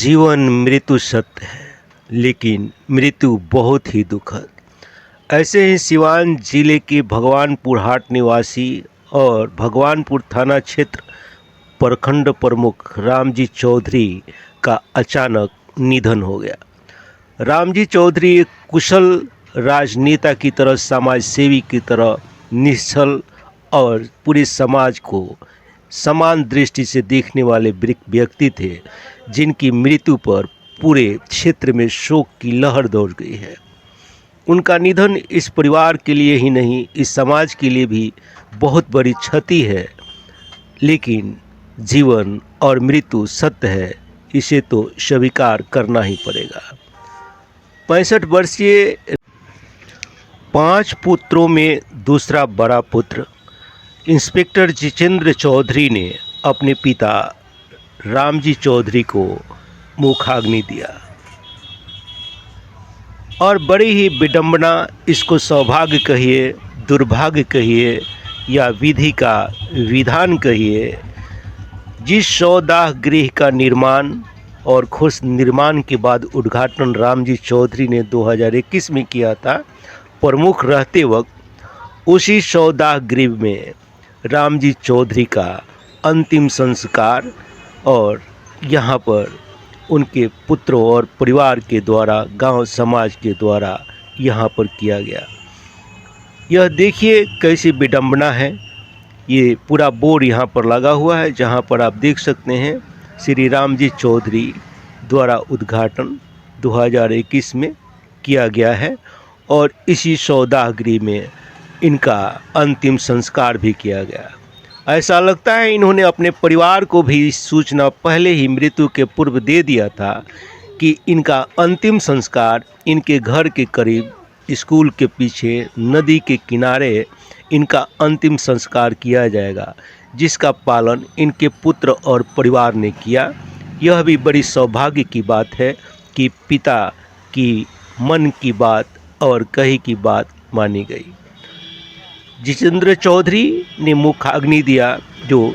जीवन मृत्यु सत्य है, लेकिन मृत्यु बहुत ही दुखद। ऐसे ही सिवान जिले के भगवानपुर हाट निवासी और भगवानपुर थाना क्षेत्र प्रखंड प्रमुख रामजी चौधरी का अचानक निधन हो गया। रामजी चौधरी एक कुशल राजनेता की तरह, समाज सेवी की तरह निश्चल और पूरे समाज को समान दृष्टि से देखने वाले व्यक्ति थे, जिनकी मृत्यु पर पूरे क्षेत्र में शोक की लहर दौड़ गई है। उनका निधन इस परिवार के लिए ही नहीं, इस समाज के लिए भी बहुत बड़ी क्षति है। लेकिन जीवन और मृत्यु सत्य है, इसे तो स्वीकार करना ही पड़ेगा। 65 वर्षीय 5 पुत्रों में दूसरा बड़ा पुत्र इंस्पेक्टर जितेंद्र चौधरी ने अपने पिता रामजी चौधरी को मुखाग्नि दिया और बड़ी ही विडंबना, इसको सौभाग्य कहिए, दुर्भाग्य कहिए या विधि का विधान कहिए, जिस सौदाह गृह का निर्माण और खुश निर्माण के बाद उद्घाटन रामजी चौधरी ने 2021 में किया था, प्रमुख रहते वक्त उसी सौदाह गृह में रामजी चौधरी का अंतिम संस्कार और यहाँ पर उनके पुत्रों और परिवार के द्वारा, गांव समाज के द्वारा यहाँ पर किया गया। यह देखिए कैसी विडंबना है। ये पूरा बोर्ड यहाँ पर लगा हुआ है, जहाँ पर आप देख सकते हैं श्री रामजी चौधरी द्वारा उद्घाटन 2021 में किया गया है और इसी सौदाह गृह में इनका अंतिम संस्कार भी किया गया। ऐसा लगता है इन्होंने अपने परिवार को भी सूचना पहले ही मृत्यु के पूर्व दे दिया था कि इनका अंतिम संस्कार इनके घर के करीब, स्कूल के पीछे, नदी के किनारे इनका अंतिम संस्कार किया जाएगा, जिसका पालन इनके पुत्र और परिवार ने किया। यह भी बड़ी सौभाग्य की बात है कि पिता की मन की बात और कही की बात मानी गई। जितेंद्र चौधरी ने मुखाग्नि दिया, जो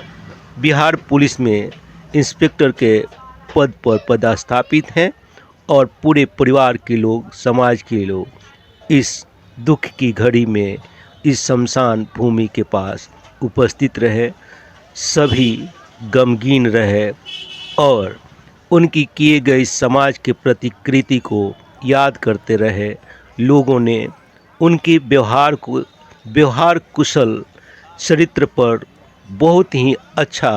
बिहार पुलिस में इंस्पेक्टर के पद पर पदस्थापित हैं, और पूरे परिवार के लोग, समाज के लोग इस दुख की घड़ी में इस शमशान भूमि के पास उपस्थित रहे, सभी गमगीन रहे और उनकी किए गए समाज के प्रति कृति को याद करते रहे। लोगों ने उनके व्यवहार कुशल चरित्र पर बहुत ही अच्छा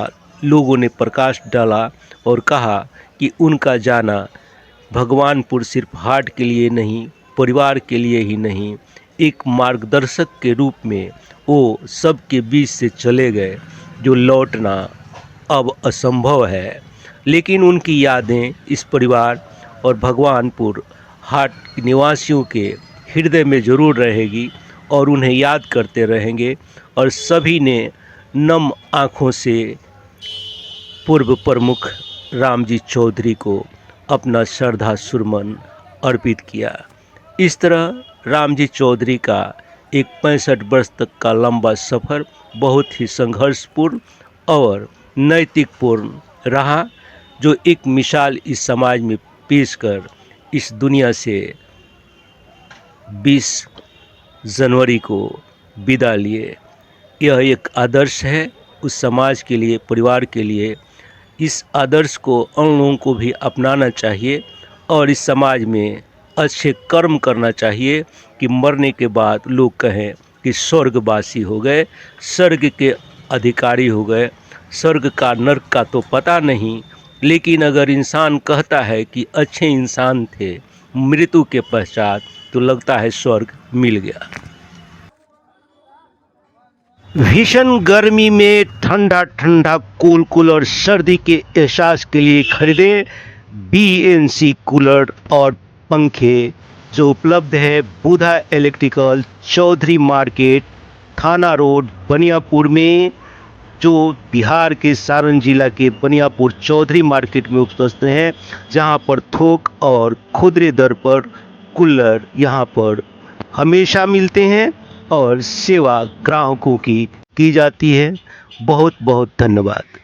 लोगों ने प्रकाश डाला और कहा कि उनका जाना भगवानपुर सिर्फ हाट के लिए नहीं, परिवार के लिए ही नहीं, एक मार्गदर्शक के रूप में वो सबके बीच से चले गए, जो लौटना अब असंभव है। लेकिन उनकी यादें इस परिवार और भगवानपुर हाट निवासियों के हृदय में ज़रूर रहेगी और उन्हें याद करते रहेंगे। और सभी ने नम आँखों से पूर्व प्रमुख रामजी चौधरी को अपना श्रद्धा सुमन अर्पित किया। इस तरह रामजी चौधरी का एक 65 वर्ष तक का लंबा सफ़र बहुत ही संघर्षपूर्ण और नैतिकपूर्ण रहा, जो एक मिसाल इस समाज में पेश कर इस दुनिया से 20 जनवरी को विदा लिए। यह एक आदर्श है उस समाज के लिए, परिवार के लिए। इस आदर्श को उन लोगों को भी अपनाना चाहिए और इस समाज में अच्छे कर्म करना चाहिए कि मरने के बाद लोग कहें कि स्वर्गवासी हो गए, स्वर्ग के अधिकारी हो गए। स्वर्ग का नर्क का तो पता नहीं, लेकिन अगर इंसान कहता है कि अच्छे इंसान थे मृत्यु के पश्चात, तो लगता है स्वर्ग मिल गया। भीषण गर्मी में ठंडा ठंडा कूल और सर्दी के एहसास के लिए खरीदें BNC कूलर और पंखे, जो उपलब्ध है बुधा इलेक्ट्रिकल, चौधरी मार्केट, थाना रोड, बनियापुर में, जो बिहार के सारण जिला के बनियापुर चौधरी मार्केट में उपस्थित हैं, जहां पर थोक और खुदरे दर पर कूलर यहां पर हमेशा मिलते हैं और सेवा ग्राहकों की जाती है। बहुत बहुत धन्यवाद।